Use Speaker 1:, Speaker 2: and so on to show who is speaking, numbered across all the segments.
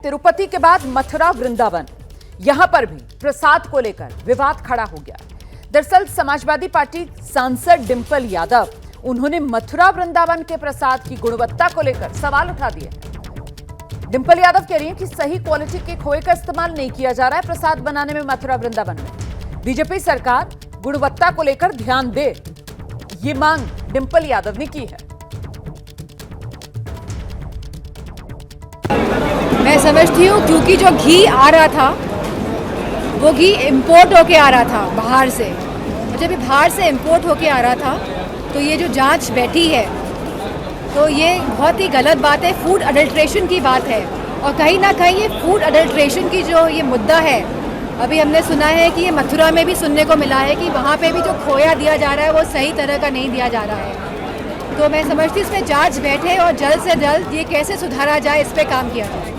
Speaker 1: तिरुपति के बाद मथुरा वृंदावन, यहां पर भी प्रसाद को लेकर विवाद खड़ा हो गया। दरअसल समाजवादी पार्टी सांसद डिंपल यादव, उन्होंने मथुरा वृंदावन के प्रसाद की गुणवत्ता को लेकर सवाल उठा दिए। डिंपल यादव कह रही हैं कि सही क्वालिटी के खोए का इस्तेमाल नहीं किया जा रहा है प्रसाद बनाने में मथुरा वृंदावन में। बीजेपी सरकार गुणवत्ता को लेकर ध्यान दे, ये मांग डिंपल यादव ने की है।
Speaker 2: मैं समझती हूँ क्योंकि जो घी आ रहा था वो घी इंपोर्ट होके आ रहा था बाहर से, जब ये बाहर से इंपोर्ट होके आ रहा था तो ये जो जांच बैठी है तो ये बहुत ही गलत बात है, फूड अडल्ट्रेशन की बात है। और कहीं ना कहीं ये फूड अडल्ट्रेशन की जो ये मुद्दा है, अभी हमने सुना है कि ये मथुरा में भी सुनने को मिला है कि वहाँ पे भी जो खोया दिया जा रहा है वो सही तरह का नहीं दिया जा रहा है। तो मैं समझती हूँ इसमें जांच बैठे और जल्द से जल्द ये कैसे सुधारा जाए इस पर काम किया जाए।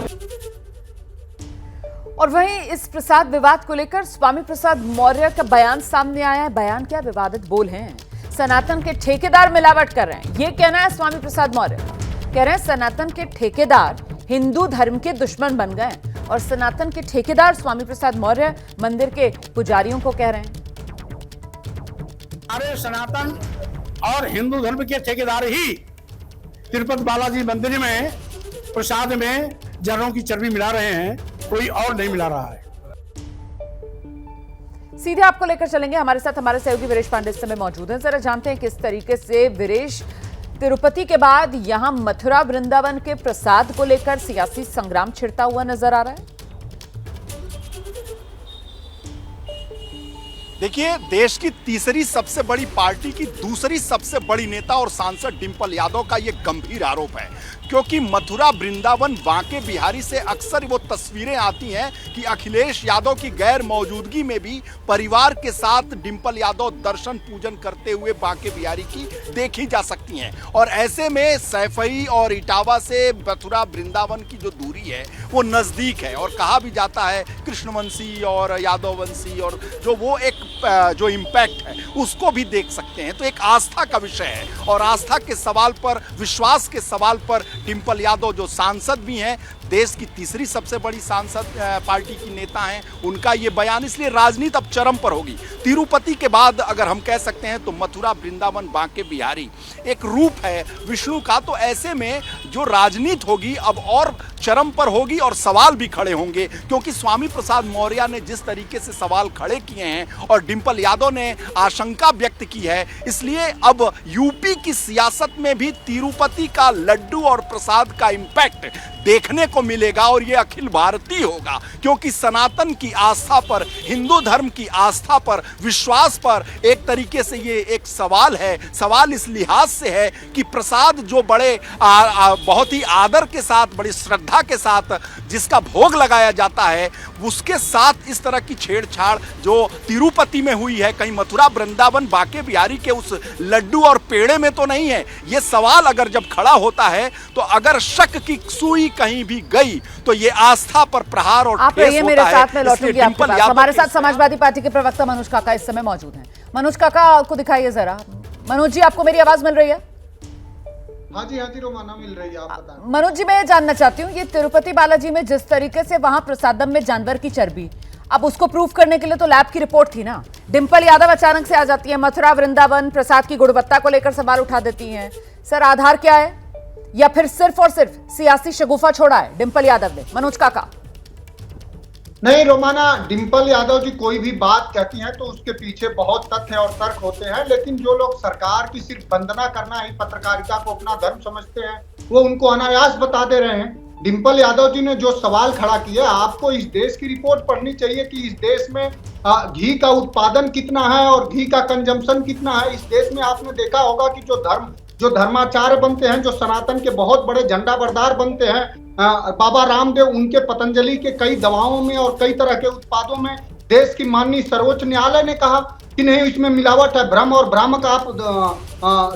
Speaker 1: और वहीं इस प्रसाद विवाद को लेकर स्वामी प्रसाद मौर्य का बयान सामने आया है। बयान क्या विवादित बोल हैं, सनातन के ठेकेदार मिलावट कर रहे हैं, ये कहना है स्वामी प्रसाद मौर्य। कह रहे हैं सनातन के ठेकेदार हिंदू धर्म के दुश्मन बन गए और सनातन के ठेकेदार स्वामी प्रसाद मौर्य मंदिर के पुजारियों को कह रहे हैं।
Speaker 3: अरे सनातन और हिंदू धर्म के ठेकेदार ही तिरुपति बालाजी मंदिर में प्रसाद में जरों की चर्बी मिला रहे हैं, कोई और नहीं मिला रहा है।
Speaker 1: सीधे आपको लेकर चलेंगे, हमारे साथ हमारे सहयोगी वीरेश पांडे इस समय मौजूद हैं। जरा जानते हैं किस तरीके से वीरेश, तिरुपति के बाद यहां मथुरा वृंदावन के प्रसाद को लेकर सियासी संग्राम छिड़ता हुआ नजर आ रहा है।
Speaker 4: देखिए, देश की तीसरी सबसे बड़ी पार्टी की दूसरी सबसे बड़ी नेता और सांसद डिंपल यादव का यह गंभीर आरोप है, क्योंकि मथुरा वृंदावन बांके बिहारी से अक्सर वो तस्वीरें आती हैं कि अखिलेश यादव की गैर मौजूदगी में भी परिवार के साथ डिंपल यादव दर्शन पूजन करते हुए बांके बिहारी की देखी जा सकती हैं। और ऐसे में सैफई और इटावा से मथुरा वृंदावन की जो दूरी है वो नज़दीक है, और कहा भी जाता है कृष्णवंशी और यादववंशी, और जो वो एक जो इम्पैक्ट है उसको भी देख सकते हैं। तो एक आस्था का विषय है, और आस्था के सवाल पर, विश्वास के सवाल पर डिंपल यादव जो सांसद भी हैं, देश की तीसरी सबसे बड़ी सांसद पार्टी की नेता हैं, उनका ये बयान, इसलिए राजनीति अब चरम पर होगी। तिरुपति के बाद अगर हम कह सकते हैं तो मथुरा वृंदावन बांके बिहारी एक रूप है विष्णु का, तो ऐसे में जो राजनीति होगी अब और चरम पर होगी और सवाल भी खड़े होंगे, क्योंकि स्वामी प्रसाद मौर्य ने जिस तरीके से सवाल खड़े किए हैं और डिंपल यादव ने आशंका व्यक्त की है, इसलिए अब यूपी की सियासत में भी तिरुपति का लड्डू और प्रसाद का इम्पैक्ट देखने को मिलेगा, और ये अखिल भारतीय होगा, क्योंकि सनातन की आस्था पर, हिंदू धर्म की आस्था पर, विश्वास पर एक तरीके से ये एक सवाल है। सवाल इस लिहाज से है कि प्रसाद जो बड़े बहुत ही आदर के साथ, बड़ी श्रद्धा के साथ जिसका भोग लगाया जाता है, उसके साथ इस तरह की छेड़छाड़ जो तिरुपति में हुई है, कहीं मथुरा वृंदावन बांके बिहारी के उस लड्डू और पेड़े में तो नहीं है। ये सवाल अगर जब खड़ा होता है तो अगर शक की सुई कहीं भी गई तो ये आस्था पर प्रहार और
Speaker 1: आप रहिए मेरे साथ में लौटूंगी आपके पास। हमारे साथ समाजवादी पार्टी के प्रवक्ता मनोज काका इस समय मौजूद हैं। मनोज काका, आपको दिखाइए जरा। मनोज जी, आपको मेरी आवाज मिल रही है?
Speaker 5: हाँ जी रोमाना मिल रही है, आप बताएं।
Speaker 1: मनोज जी, मैं ये जानना चाहती हूँ, ये तिरुपति बालाजी में जिस तरीके से वहां प्रसादम में जानवर की चर्बी, अब उसको प्रूफ करने के लिए तो लैब की रिपोर्ट थी ना। डिंपल यादव अचानक से आ जाती है, मथुरा वृंदावन प्रसाद की गुणवत्ता को लेकर सवाल उठा देती हैं। सर, आधार क्या है, या फिर सिर्फ और सिर्फ सियासी शगुफा छोड़ा है डिंपल यादव ने? मनोज काका।
Speaker 5: नहीं रोमाना, डिंपल यादव जी कोई भी बात कहती हैं तो उसके पीछे बहुत तथ्य और तर्क होते हैं, लेकिन जो लोग सरकार की सिर्फ वंदना करना ही पत्रकारिता को अपना धर्म समझते हैं, वो उनको अनायास बता दे रहे हैं। डिंपल यादव जी ने जो सवाल खड़ा किया, आपको इस देश की रिपोर्ट पढ़नी चाहिए कि इस देश में घी का उत्पादन कितना है और घी का कंजम्पशन कितना है। इस देश में आपने देखा होगा कि जो धर्माचार्य बनते हैं, जो सनातन के बहुत बड़े झंडा बरदार बनते हैं, बाबा रामदेव, उनके पतंजलि के कई दवाओं में और कई तरह के उत्पादों में देश की माननीय सर्वोच्च न्यायालय ने कहा कि नहीं, इसमें मिलावट है, भ्रम और भ्रामक आप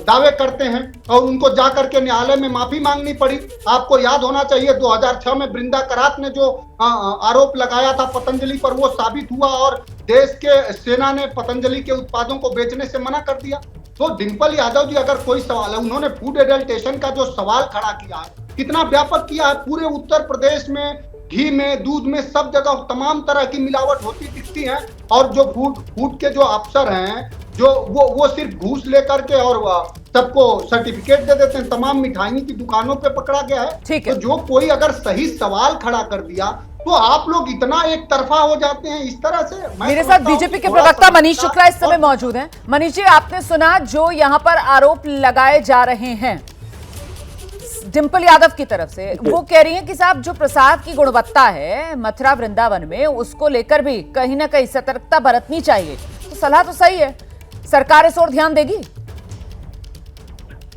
Speaker 5: दावे करते हैं, और उनको जाकर के न्यायालय में माफी मांगनी पड़ी। आपको याद होना चाहिए 2006 में वृंदा करात ने जो आरोप लगाया था पतंजलि पर, वो साबित हुआ और देश के सेना ने पतंजलि के उत्पादों को बेचने से मना कर दिया। तो डिंपल यादव जी अगर कोई सवाल है, उन्होंने फूड एडल्ट्रेशन का जो सवाल खड़ा किया है, कितना व्यापक किया है, पूरे उत्तर प्रदेश में घी में, दूध में, सब जगह तमाम तरह की मिलावट होती दिखती है। और जो फूड के जो अफसर हैं, जो वो सिर्फ घूस लेकर के और सबको सर्टिफिकेट दे देते हैं। तमाम मिठाई की दुकानों पे पकड़ा गया है। तो जो कोई अगर सही सवाल खड़ा कर दिया तो आप लोग इतना एक तरफा हो जाते हैं इस तरह से।
Speaker 1: मेरे साथ बीजेपी के प्रवक्ता मनीष शुक्ला इस समय मौजूद हैं। मनीष जी, आपने सुना जो यहाँ पर आरोप लगाए जा रहे हैं डिंपल यादव की तरफ से, वो कह रही हैं कि साहब जो प्रसाद की गुणवत्ता है मथुरा वृंदावन में, उसको लेकर भी कहीं ना कहीं सतर्कता बरतनी चाहिए। तो सलाह तो सही है, सरकार इस ओर ध्यान देगी?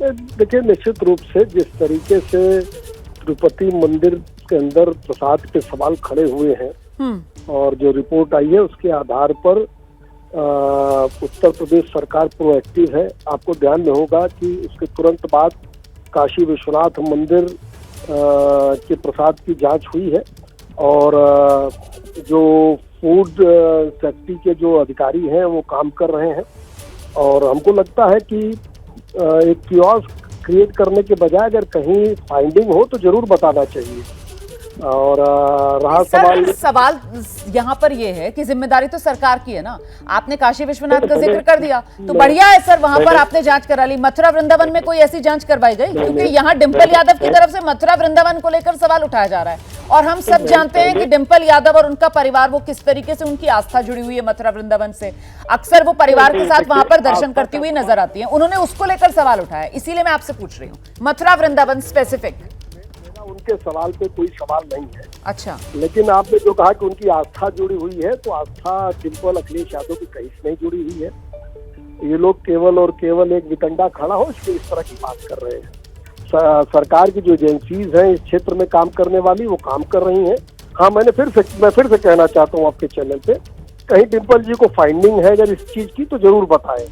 Speaker 6: देखिए, निश्चित रूप से जिस तरीके से तिरुपति मंदिर के अंदर प्रसाद के सवाल खड़े हुए हैं और जो रिपोर्ट आई है उसके आधार पर उत्तर प्रदेश सरकार प्रोएक्टिव है। आपको ध्यान में होगा कि उसके तुरंत बाद काशी विश्वनाथ मंदिर के प्रसाद की जांच हुई है और जो फूड सेफ्टी के जो अधिकारी हैं वो काम कर रहे हैं। और हमको लगता है कि एक कियोस्क क्रिएट करने के बजाय अगर कहीं फाइंडिंग हो तो जरूर बताना चाहिए। और रहा
Speaker 1: सवाल यहाँ पर ये है कि जिम्मेदारी तो सरकार की है ना। आपने काशी विश्वनाथ का जिक्र कर दिया तो बढ़िया है सर, वहां पर आपने जांच करा ली। मथुरा वृंदावन में कोई ऐसी जांच करवाई गई? क्योंकि यहाँ डिंपल यादव की तरफ से मथुरा वृंदावन को लेकर सवाल उठाया जा रहा है और हम सब जानते हैं कि डिंपल यादव और उनका परिवार, वो किस तरीके से उनकी आस्था जुड़ी हुई है मथुरा वृंदावन से। अक्सर वो परिवार के साथ वहां पर दर्शन करती हुई नजर आती है। उन्होंने उसको लेकर सवाल उठाया, इसीलिए मैं आपसे पूछ रही हूँ मथुरा वृंदावन स्पेसिफिक।
Speaker 6: उनके सवाल पे कोई सवाल नहीं है।
Speaker 1: अच्छा,
Speaker 6: लेकिन आपने जो कहा कि उनकी आस्था जुड़ी हुई है, तो आस्था डिंपल अखिलेश यादव की कहीं से नहीं जुड़ी हुई है। ये लोग केवल और केवल एक वितंडा खड़ा हो इसलिए इस तरह की बात कर रहे हैं। सरकार की जो एजेंसीज हैं इस क्षेत्र में काम करने वाली, वो काम कर रही हैं। हाँ, मैं फिर से कहना चाहता हूँ आपके चैनल पे, कहीं डिंपल जी को फाइंडिंग है अगर इस चीज की तो जरूर बताएं।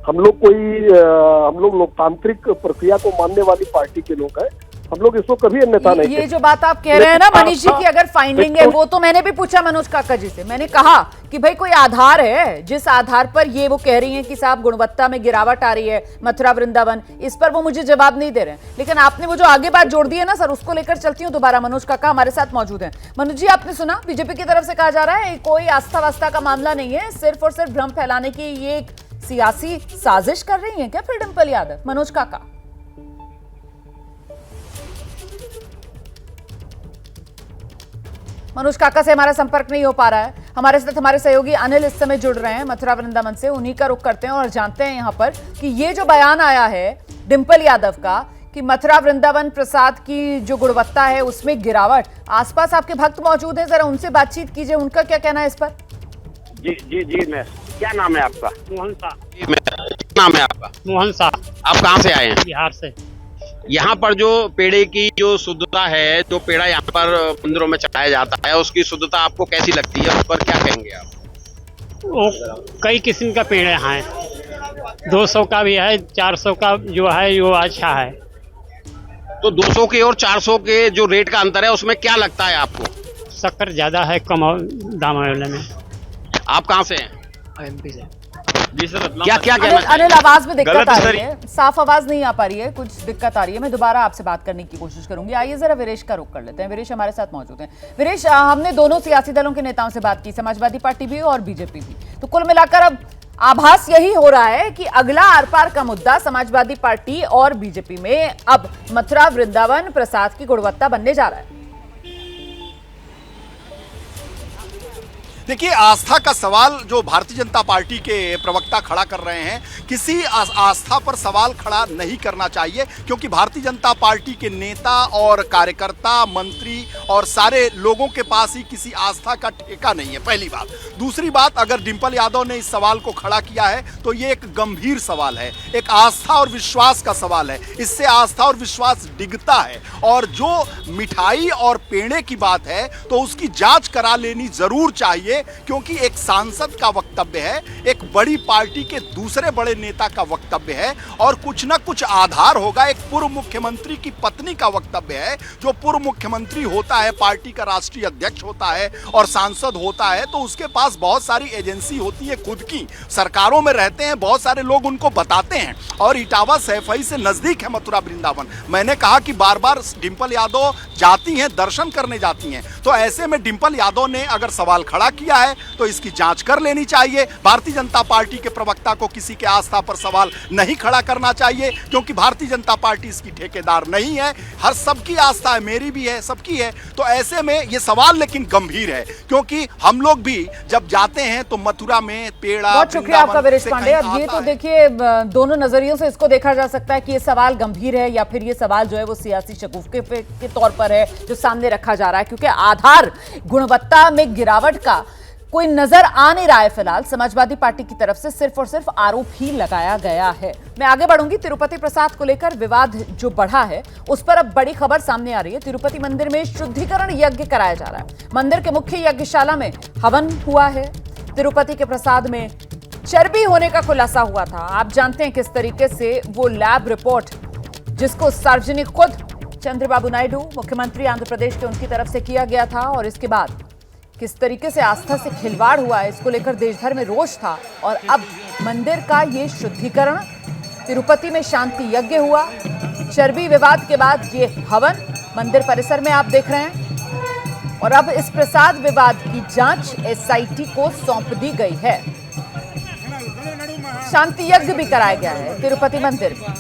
Speaker 6: हम लोग लोकतांत्रिक प्रक्रिया को मानने वाली पार्टी के लोग हैं। हम लोग इसको कभी अन्यथा नहीं।
Speaker 1: ये जो बात आप कह रहे हैं ना मनीष जी की अगर फाइंडिंग है, वो तो मैंने भी पूछा मनोज काका जी से। मैंने कहा कि भाई कोई आधार है जिस आधार पर ये वो कह रही हैं कि साहब गुणवत्ता में गिरावट आ रही है मथुरा वृंदावन, इस पर वो मुझे जवाब नहीं दे रहे हैं। लेकिन आपने वो जो आगे बात जोड़ दी है ना सर, उसको लेकर चलती हूँ दोबारा। मनोज काका हमारे साथ मौजूद है। मनोज जी, आपने सुना बीजेपी की तरफ से कहा जा रहा है कोई आस्था वास्ता का मामला नहीं है, सिर्फ और सिर्फ भ्रम फैलाने की ये एक सियासी साजिश कर रही है क्या फिर डिंपल यादव? मनोज काका, मनोज काका से हमारा संपर्क नहीं हो पा रहा है। हमारे साथ हमारे सहयोगी अनिल इस समय जुड़ रहे हैं मथुरा वृंदावन से, उन्हीं का रुख करते हैं और जानते हैं यहाँ पर कि ये जो बयान आया है डिंपल यादव का कि मथुरा वृंदावन प्रसाद की जो गुणवत्ता है उसमें गिरावट, आसपास आपके भक्त मौजूद हैं, जरा उनसे बातचीत कीजिए, उनका क्या कहना है इस पर?
Speaker 7: जी जी जी, मैं, क्या नाम है आपका?
Speaker 8: मोहन शाह।
Speaker 7: नाम है आपका?
Speaker 8: मोहन शाह।
Speaker 7: आप कहाँ से आए हैं?
Speaker 8: बिहार से।
Speaker 7: यहाँ पर जो पेड़े की जो शुद्धता है, जो पेड़ा यहाँ पर मंदिरों में चढ़ाया जाता है, उसकी शुद्धता आपको कैसी लगती है? उस पर क्या कहेंगे आप?
Speaker 8: वो कई किस्म का पेड़ हैं, 200 का भी है, 400 का जो है वो अच्छा है।
Speaker 7: तो 200 के और 400 के जो रेट का अंतर है उसमें क्या लगता है आपको?
Speaker 8: शक्कर ज्यादा है कम दाम वाले में।
Speaker 7: आप कहाँ से हैं?
Speaker 8: एमपी से।
Speaker 7: जी सर, क्या कहना?
Speaker 1: अनिल, आवाज में दिक्कत आ रही है, साफ आवाज नहीं आ पा रही है, कुछ दिक्कत आ रही है। मैं दोबारा आपसे बात करने की कोशिश करूंगी। आइए जरा वीरेश का रुख कर लेते हैं। वीरेश हमारे साथ मौजूद हैं। वीरेश, हमने दोनों सियासी दलों के नेताओं से बात की, समाजवादी पार्टी भी और बीजेपी भी। तो कुल मिलाकर अब आभास यही हो रहा है कि अगला आर पार का मुद्दा समाजवादी पार्टी और बीजेपी में अब मथुरा वृंदावन प्रसाद की गुणवत्ता बनने जा रहा है।
Speaker 4: देखिए, आस्था का सवाल जो भारतीय जनता पार्टी के प्रवक्ता खड़ा कर रहे हैं, किसी आस्था पर सवाल खड़ा नहीं करना चाहिए, क्योंकि भारतीय जनता पार्टी के नेता और कार्यकर्ता, मंत्री और सारे लोगों के पास ही किसी आस्था का ठेका नहीं है, पहली बात। दूसरी बात, अगर डिंपल यादव ने इस सवाल को खड़ा किया है तो ये एक गंभीर सवाल है, एक आस्था और विश्वास का सवाल है। इससे आस्था और विश्वास डिगता है। और जो मिठाई और पेड़े की बात है तो उसकी जांच करा लेनी जरूर चाहिए। चाहिए, क्योंकि एक सांसद का वक्तव्य है, एक बड़ी पार्टी के दूसरे बड़े नेता का वक्तव्य है और कुछ ना कुछ आधार होगा। एक पूर्व मुख्यमंत्री की पत्नी का वक्तव्य है, जो पूर्व मुख्यमंत्री होता है, पार्टी का राष्ट्रीय अध्यक्ष होता है और सांसद होता है, तो उसके पास बहुत सारी एजेंसी होती है, खुद की सरकारों में रहते हैं, बहुत सारे लोग उनको बताते हैं। और इटावा सैफई से नजदीक है मथुरा वृंदावन। मैंने कहा कि बार बार डिंपल यादव जाती हैं, दर्शन करने जाती हैं, तो ऐसे में डिंपल यादव ने अगर सवाल खड़ा किया है तो इसकी जांच कर लेनी चाहिए। भारतीय जनता पार्टी के प्रवक्ता को किसी के आस्था पर सवाल नहीं खड़ा करना चाहिए, क्योंकि भारतीय जनता पार्टी इसकी ठेकेदार नहीं है। हर सबकी आस्था है, मेरी भी है, सबकी है। तो ऐसे में ये सवाल लेकिन गंभीर है, क्योंकि हम लोग भी जब जाते हैं तो मथुरा में पेड़ा।
Speaker 1: बहुत शुक्रिया आपका वीरेश पांडे। अब ये तो देखिए दोनों नजरियों से इसको देखा जा सकता है कि ये सवाल गंभीर है या फिर ये सवाल जो है वो सियासी शगुफे के तौर पर है जो सामने रखा जा रहा है, क्योंकि आधार गुणवत्ता में गिरावट का कोई नजर आ नहीं रहा है। फिलहाल समाजवादी पार्टी की तरफ से सिर्फ और सिर्फ आरोप ही लगाया गया है। मैं आगे बढ़ूंगी। तिरुपति प्रसाद को लेकर विवाद जो बढ़ा है उस पर अब बड़ी खबर सामने आ रही है। तिरुपति मंदिर में शुद्धिकरण यज्ञ कराया जा रहा है। मंदिर के मुख्य यज्ञशाला में हवन हुआ है। तिरुपति के प्रसाद में चर्बी होने का खुलासा हुआ था। आप जानते हैं किस तरीके से वो लैब रिपोर्ट, जिसको सार्वजनिक खुद चंद्रबाबू नायडू मुख्यमंत्री आंध्र प्रदेश के उनकी तरफ से किया गया था, और इसके बाद किस तरीके से आस्था से खिलवाड़ हुआ है, इसको लेकर देश भर में रोष था। और अब मंदिर का ये शुद्धिकरण, तिरुपति में शांति यज्ञ हुआ, चर्बी विवाद के बाद ये हवन मंदिर परिसर में आप देख रहे हैं, और अब इस प्रसाद विवाद की जांच एसआईटी को सौंप दी गई है। शांति यज्ञ भी कराया गया है तिरुपति मंदिर में।